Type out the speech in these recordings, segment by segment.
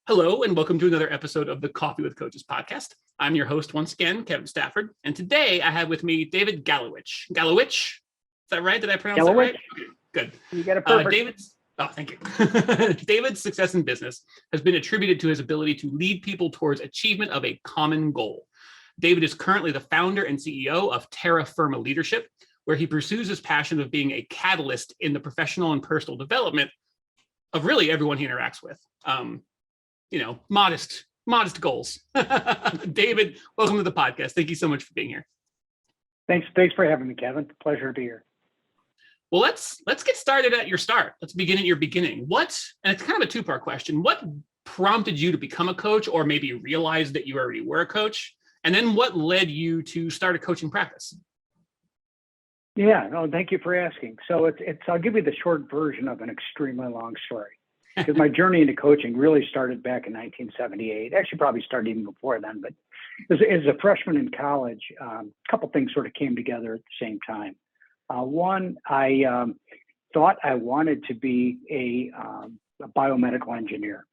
Hello, and welcome to another episode of the Coffee with Coaches podcast. I'm your host once again, Kevin Stafford, and today I have with me David Galowich. Galowich? Is that right? Did I pronounce that right? Okay, good. You got it perfect. Thank you. David's success in business has been attributed to his ability to lead people towards achievement of a common goal. David is currently the founder and CEO of Terra Firma Leadership, where he pursues his passion of being a catalyst in the professional and personal development of really everyone he interacts with. Modest goals. David, welcome to the podcast. Thank you so much for being here. Thanks for having me, Kevin. Pleasure to be here. Well, let's get started at your start. Let's begin at your beginning. And it's kind of a two-part question. What prompted you to become a coach, or maybe realize that you already were a coach? And then what led you to start a coaching practice? Yeah, no, thank you for asking. So I'll give you the short version of an extremely long story. Because my journey into coaching really started back in 1978. Actually, probably started even before then. But as a freshman in college, a couple things sort of came together at the same time. One, I thought I wanted to be a biomedical engineer.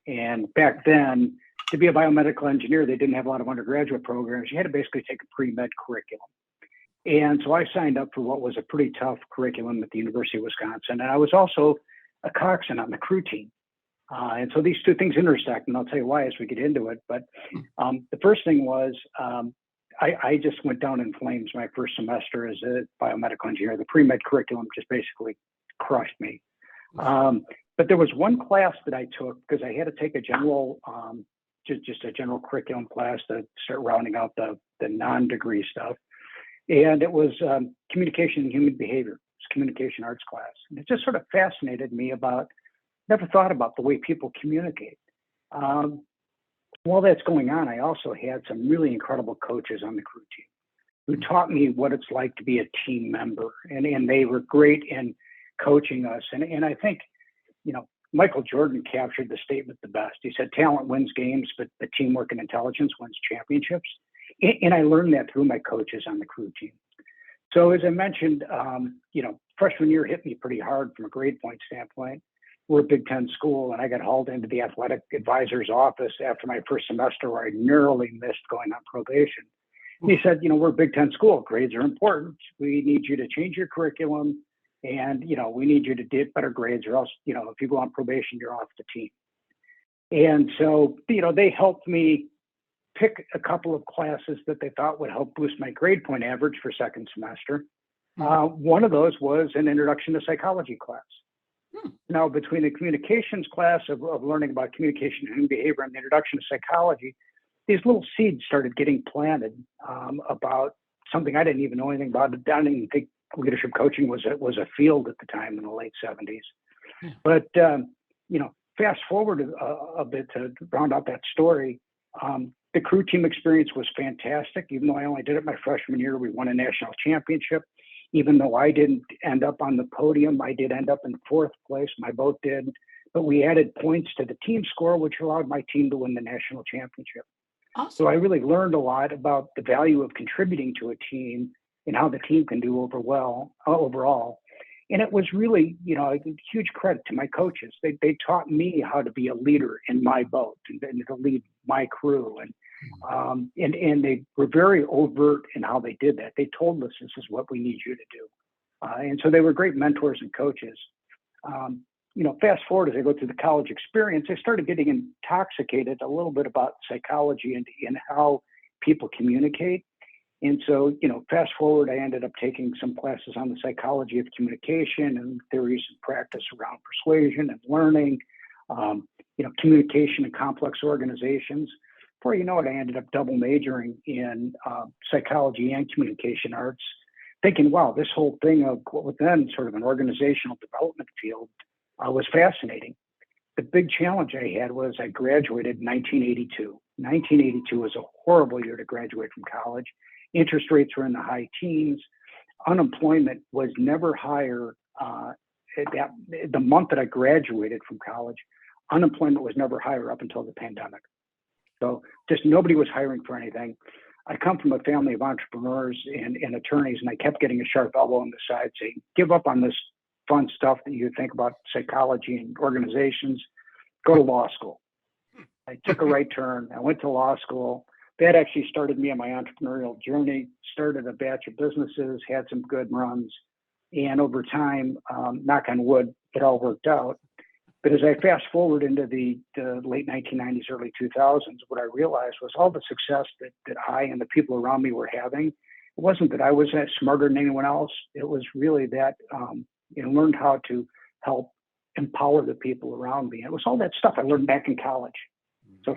And back then, to be a biomedical engineer, they didn't have a lot of undergraduate programs. You had to basically take a pre-med curriculum. And so I signed up for what was a pretty tough curriculum at the University of Wisconsin. And I was also a coxswain on the crew team. And so these two things intersect, and I'll tell you why as we get into it. But the first thing was I just went down in flames my first semester as a biomedical engineer. The pre-med curriculum just basically crushed me. But there was one class that I took because I had to take a general, just a general curriculum class to start rounding out the non-degree stuff. And it was communication and human behavior. Communication arts class. And it just sort of fascinated me never thought about the way people communicate. While that's going on, I also had some really incredible coaches on the crew team who taught me what it's like to be a team member. And they were great in coaching us. And I think, Michael Jordan captured the statement the best. He said, talent wins games, but the teamwork and intelligence wins championships. And I learned that through my coaches on the crew team. So as I mentioned, freshman year hit me pretty hard from a grade point standpoint. We're a Big Ten school, and I got hauled into the athletic advisor's office after my first semester where I narrowly missed going on probation. He said, we're a Big Ten school. Grades are important. We need you to change your curriculum, and, we need you to get better grades, or else, if you go on probation, you're off the team. And so, they helped me pick a couple of classes that they thought would help boost my grade point average for second semester. One of those was an introduction to psychology class. Now, between the communications class of learning about communication and behavior and the introduction to psychology, these little seeds started getting planted about something I didn't even know anything about. I didn't even think leadership coaching was a field at the time in the late 70s. But, fast forward a bit to round out that story. The crew team experience was fantastic. Even though I only did it my freshman year, we won a national championship. Even though I didn't end up on the podium, I did end up in fourth place. My boat did. But we added points to the team score, which allowed my team to win the national championship. Awesome. So I really learned a lot about the value of contributing to a team and how the team can do overall. And it was really, a huge credit to my coaches. They taught me how to be a leader in my boat and to lead my crew. And they were very overt in how they did that. They told us, this is what we need you to do. And so they were great mentors and coaches. Fast forward as I go through the college experience, I started getting intoxicated a little bit about psychology and how people communicate. And so, fast forward, I ended up taking some classes on the psychology of communication and theories and practice around persuasion and learning, communication in complex organizations. Before you know it, I ended up double majoring in psychology and communication arts, thinking, wow, this whole thing of what was then sort of an organizational development field was fascinating. The big challenge I had was I graduated in 1982. 1982 was a horrible year to graduate from college. Interest rates were in the high teens. Unemployment was never higher. The month that I graduated from college, unemployment was never higher up until the pandemic. So just nobody was hiring for anything. I come from a family of entrepreneurs and attorneys, and I kept getting a sharp elbow on the side saying, give up on this fun stuff that you think about psychology and organizations, go to law school. I took a right turn. I went to law school. That actually started me on my entrepreneurial journey, started a batch of businesses, had some good runs. And over time, knock on wood, it all worked out. But as I fast forward into the late 1990s, early 2000s, what I realized was all the success that I and the people around me were having, it wasn't that I was smarter than anyone else. It was really that learned how to help empower the people around me. It was all that stuff I learned back in college. So,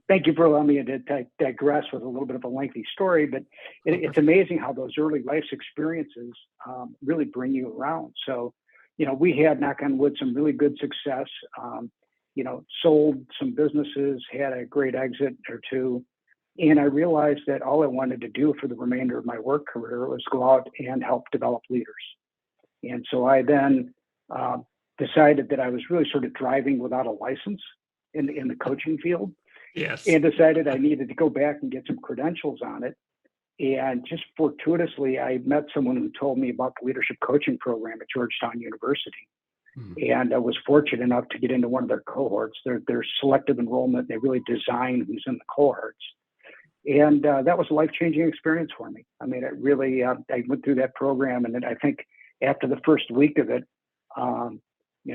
thank you for allowing me to digress with a little bit of a lengthy story, but it's amazing how those early life experiences really bring you around. So, we had, knock on wood, some really good success, sold some businesses, had a great exit or two. And I realized that all I wanted to do for the remainder of my work career was go out and help develop leaders. And so I then decided that I was really sort of driving without a license in the coaching field. Yes. And decided I needed to go back and get some credentials on it. And just fortuitously, I met someone who told me about the leadership coaching program at Georgetown University. And I was fortunate enough to get into one of their cohorts. Their selective enrollment, they really design who's in the cohorts. And that was a life-changing experience for me. I mean, it really, I went through that program, and then I think after the first week of it,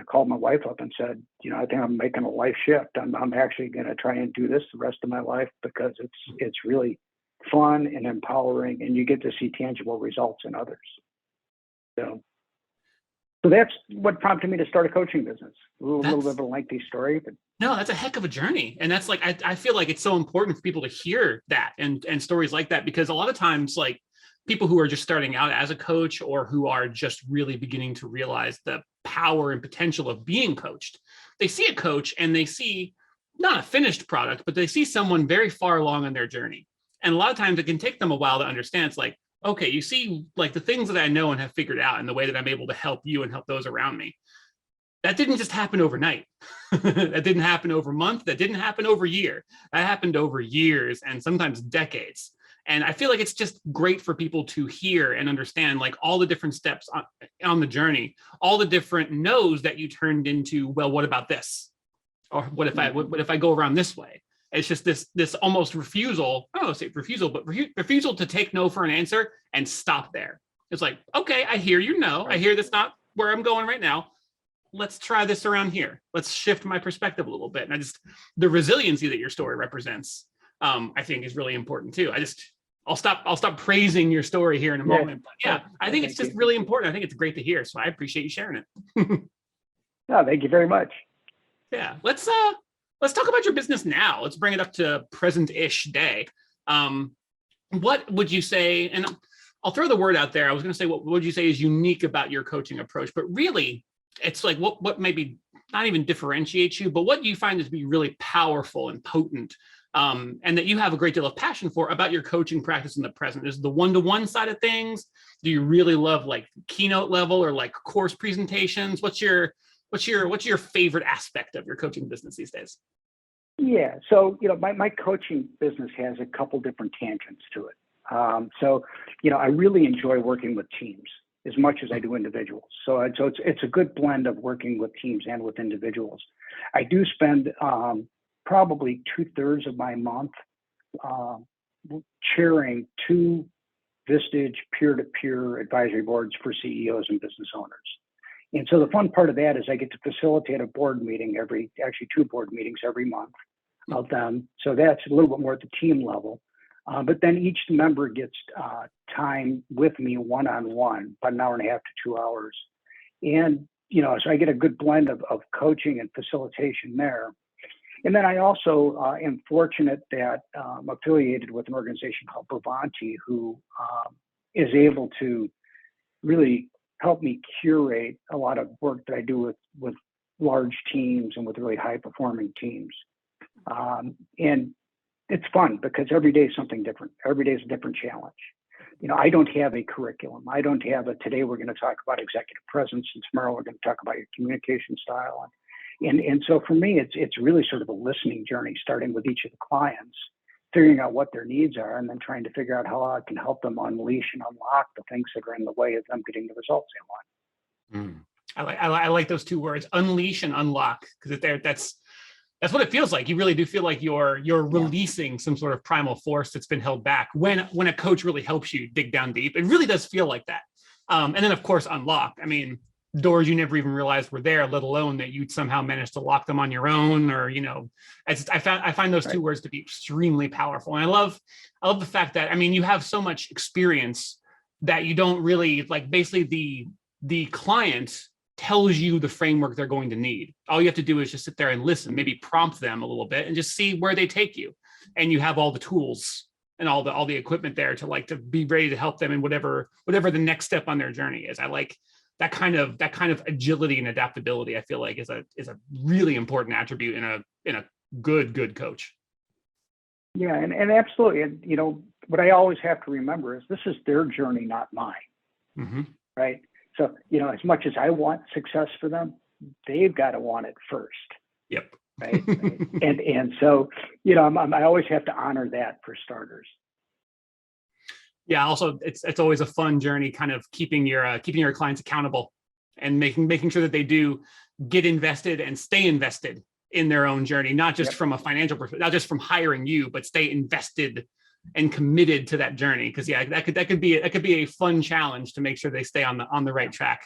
called my wife up and said, I think I'm making a life shift. I'm actually going to try and do this the rest of my life because it's really fun and empowering, and you get to see tangible results in others. So that's what prompted me to start a coaching business. A little bit of a lengthy story, but no, that's a heck of a journey. And that's like, I feel like it's so important for people to hear that and stories like that, because a lot of times, like, people who are just starting out as a coach or who are just really beginning to realize the power and potential of being coached, they see a coach and they see not a finished product, but they see someone very far along on their journey. And a lot of times it can take them a while to understand. It's like, okay, you see, like, the things that I know and have figured out and the way that I'm able to help you and help those around me. That didn't just happen overnight. That didn't happen over a month. That didn't happen over a year. That happened over years and sometimes decades. And I feel like it's just great for people to hear and understand, like, all the different steps on the journey, all the different no's that you turned into, well, what about this? Or what if I go around this way? It's just this almost refusal. I don't know, say refusal, but refusal to take no for an answer and stop there. It's like, okay, I hear you. No, I hear that's not where I'm going right now. Let's try this around here. Let's shift my perspective a little bit. And the resiliency that your story represents, I think, is really important too. I'll stop praising your story here in a moment. But yeah, I think it's just really important. I think it's great to hear. So I appreciate you sharing it. No, thank you very much. Yeah, let's talk about your business now. Let's bring it up to present-ish day. What would you say, and I'll throw the word out there. I was going to say, what would you say is unique about your coaching approach? But really, it's like what maybe not even differentiates you, but what you find to be really powerful and potent, and that you have a great deal of passion for about your coaching practice in the present. Is the one-to-one side of things? Do you really love, like, keynote level or like course presentations? What's your favorite aspect of your coaching business these days? Yeah, so my coaching business has a couple different tangents to it. I really enjoy working with teams as much as I do individuals. So it's a good blend of working with teams and with individuals. I do spend probably 2/3 of my month chairing 2 Vistage peer-to-peer advisory boards for CEOs and business owners. And so the fun part of that is I get to facilitate a board meeting actually 2 board meetings every month of them. So that's a little bit more at the team level. But then each member gets time with me one-on-one, about an hour and a half to 2 hours. And, so I get a good blend of coaching and facilitation there. And then I also am fortunate that I'm affiliated with an organization called Bravanti, who is able to really help me curate a lot of work that I do with large teams and with really high-performing teams. And it's fun because every day is something different. Every day is a different challenge. I don't have a curriculum. I don't have today we're going to talk about executive presence, and tomorrow we're going to talk about your communication style. And so for me, it's really sort of a listening journey, starting with each of the clients, figuring out what their needs are, and then trying to figure out how I can help them unleash and unlock the things that are in the way of them getting the results they want. I like those 2 words, unleash and unlock, because that's That's what it feels like. You really do feel like you're Yeah. releasing some sort of primal force that's been held back when a coach really helps you dig down deep. It really does feel like that. And then of course unlock. I mean, doors you never even realized were there, let alone that you'd somehow managed to lock them on your own, or I find those two words to be extremely powerful. And I love the fact that, I mean, you have so much experience that you don't really like, basically the client tells you the framework they're going to need. All you have to do is just sit there and listen, maybe prompt them a little bit and just see where they take you. And you have all the tools and all the equipment there to be ready to help them in whatever the next step on their journey is. I like that kind of agility and adaptability. I feel like is a really important attribute in a good coach. Yeah, and absolutely. And what I always have to remember is this is their journey, not mine. Mm-hmm. Right. So, as much as I want success for them, they've got to want it first. Yep. Right. and so, I always have to honor that for starters. Yeah. Also, it's always a fun journey, kind of keeping your clients accountable and making sure that they do get invested and stay invested in their own journey, not just from a financial perspective, not just from hiring you, but stay invested and committed to that journey. Because that could be a fun challenge to make sure they stay on the right track.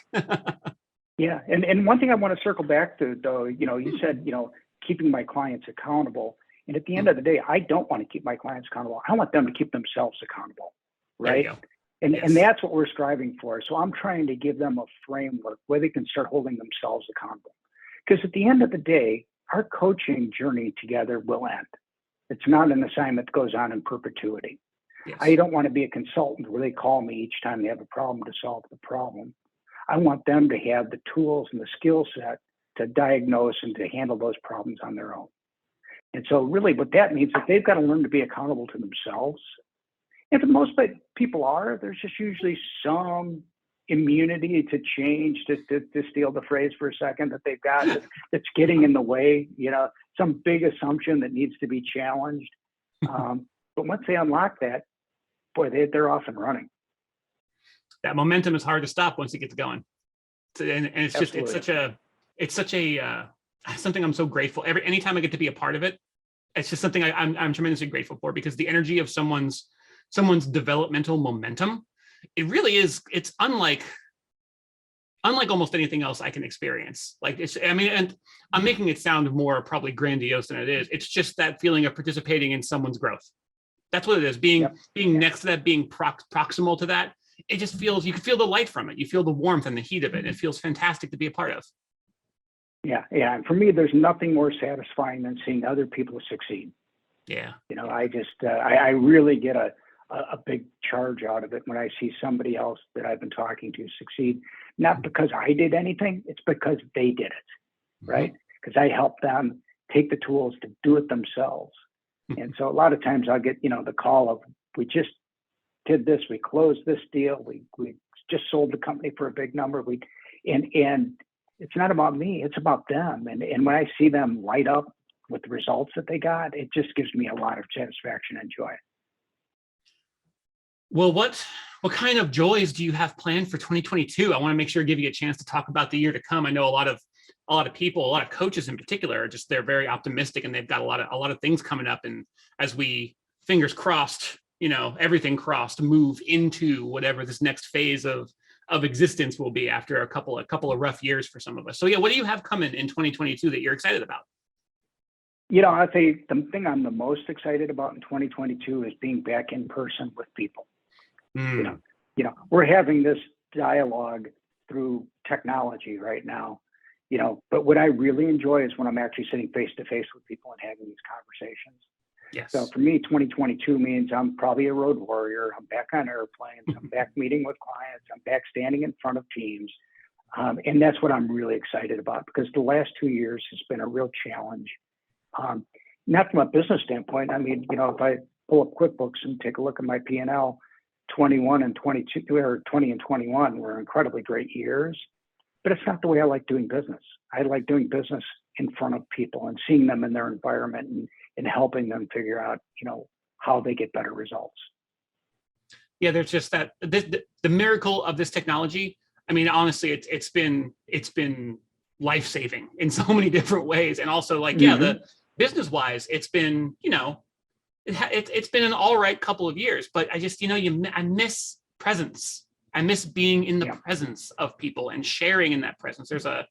Yeah, and one thing I want to circle back to, though, you said keeping my clients accountable, and at the end of the day, I don't want to keep my clients accountable. I want them to keep themselves accountable, right? And yes. And that's what we're striving for. So I'm trying to give them a framework where they can start holding themselves accountable. Because at the end of the day, our coaching journey together will end. It's not an assignment that goes on in perpetuity. Yes. I don't want to be a consultant where they call me each time they have a problem to solve the problem. I want them to have the tools and the skill set to diagnose and to handle those problems on their own. And so really what that means is they've got to learn to be accountable to themselves. And for the most part, people are, there's just usually some immunity to change, to steal the phrase for a second, that they've got that's getting in the way, some big assumption that needs to be challenged. But once they unlock that, boy, they're off and running. That momentum is hard to stop once it gets going. And it's just, Absolutely. it's such a something I'm so grateful. Anytime I get to be a part of it, it's just something I'm tremendously grateful for, because the energy of someone's developmental momentum, it really is, it's unlike almost anything else I can experience. Like and I'm making it sound more probably grandiose than it is. It's just that feeling of participating in someone's growth. That's what it is. Being next to that, being proximal to that. It just feels, you can feel the light from it. You feel the warmth and the heat of it. It feels fantastic to be a part of. Yeah. And for me, there's nothing more satisfying than seeing other people succeed. Yeah. I just, I really get a big charge out of it when I see somebody else that I've been talking to succeed, not because I did anything, it's because they did it, right? Because I helped them take the tools to do it themselves. And so a lot of times I'll get, the call of, we just did this, we closed this deal, we just sold the company for a big number. And it's not about me, it's about them. And when I see them light up with the results that they got, it just gives me a lot of satisfaction and joy. Well, what kind of joys do you have planned for 2022? I want to make sure I give you a chance to talk about the year to come. I know a lot of people, a lot of coaches in particular, are just, they're very optimistic and they've got a lot of things coming up. And as we, fingers crossed, everything crossed, move into whatever this next phase of existence will be after a couple of rough years for some of us. So yeah, what do you have coming in 2022 that you're excited about? I'd say the thing I'm the most excited about in 2022 is being back in person with people. We're having this dialogue through technology right now, but what I really enjoy is when I'm actually sitting face to face with people and having these conversations. Yes. So for me, 2022 means I'm probably a road warrior. I'm back on airplanes. I'm back meeting with clients. I'm back standing in front of teams. And that's what I'm really excited about, because the last 2 years has been a real challenge. Not from a business standpoint. I mean, if I pull up QuickBooks and take a look at my P&L, 21 and 22 or 20 and 21 were incredibly great years, but it's not the way I like doing business. I like doing business in front of people and seeing them in their environment and helping them figure out, how they get better results. Yeah, there's just that the miracle of this technology. I mean, honestly, it's been life-saving in so many different ways. And also business wise, it's been, it's been an all right couple of years, but I just, I miss presence. I miss being in the presence of people and sharing in that presence. There's I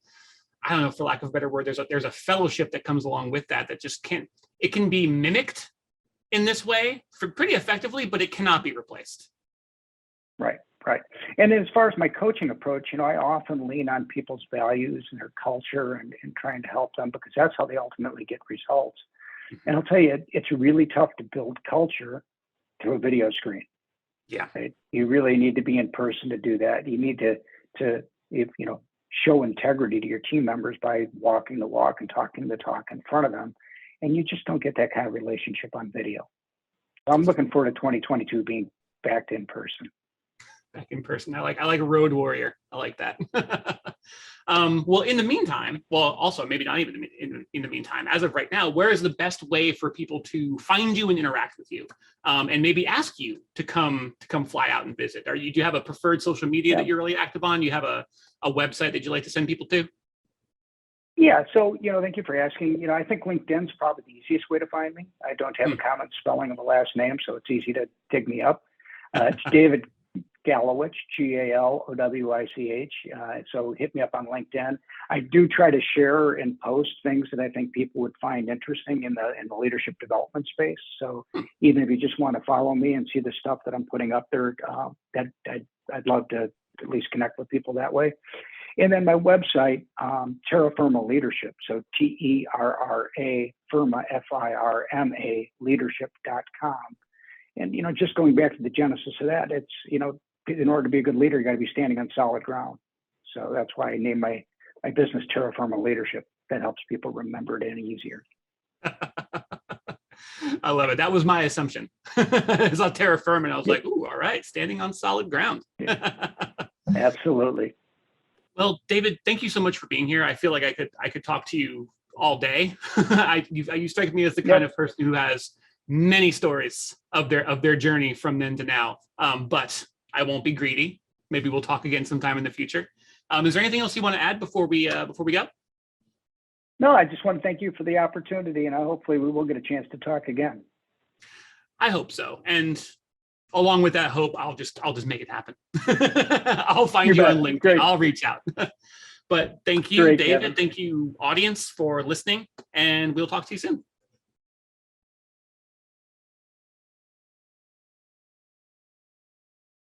don't know, for lack of a better word, there's a fellowship that comes along with that just can't, it can be mimicked in this way for pretty effectively, but it cannot be replaced. Right. And as far as my coaching approach, I often lean on people's values and their culture and trying to help them, because that's how they ultimately get results. And I'll tell you, it's really tough to build culture through a video screen. Yeah. Right? You really need to be in person to do that. You need to show integrity to your team members by walking the walk and talking the talk in front of them. And you just don't get that kind of relationship on video. So I'm looking forward to 2022 being back in person. Back in person. I like road warrior. I like that. Well, in the meantime, also maybe not even in the meantime, as of right now, where is the best way for people to find you and interact with you, and maybe ask you to come fly out and visit? Do you have a preferred social media that you're really active on? Do you have a website that you like to send people to? Yeah. So, thank you for asking. I think LinkedIn's probably the easiest way to find me. I don't have a common spelling of the last name, so it's easy to dig me up. It's David Galowich, Galowich. So hit me up on LinkedIn. I do try to share and post things that I think people would find interesting in the leadership development space. So even if you just want to follow me and see the stuff that I'm putting up there, I'd love to at least connect with people that way. And then my website, Terra Firma Leadership. So TERRA Firma FIRMA leadership.com. And, just going back to the genesis of that, it's, in order to be a good leader, you got to be standing on solid ground. So that's why I named my business Terra Firma Leadership. That helps people remember it any easier. I love it. That was my assumption. I saw Terra Firma and I was like, ooh, all right, standing on solid ground. Absolutely. Well, David, thank you so much for being here. I feel like I could talk to you all day. You strike me as the kind of person who has many stories of their journey from then to now. But I won't be greedy. Maybe we'll talk again sometime in the future. Is there anything else you want to add before we go? No, I just want to thank you for the opportunity, and hopefully we will get a chance to talk again. I hope so. And along with that hope, I'll just make it happen. I'll find you on LinkedIn. Great. I'll reach out. But thank you, David. Kevin. Thank you, audience, for listening, and we'll talk to you soon.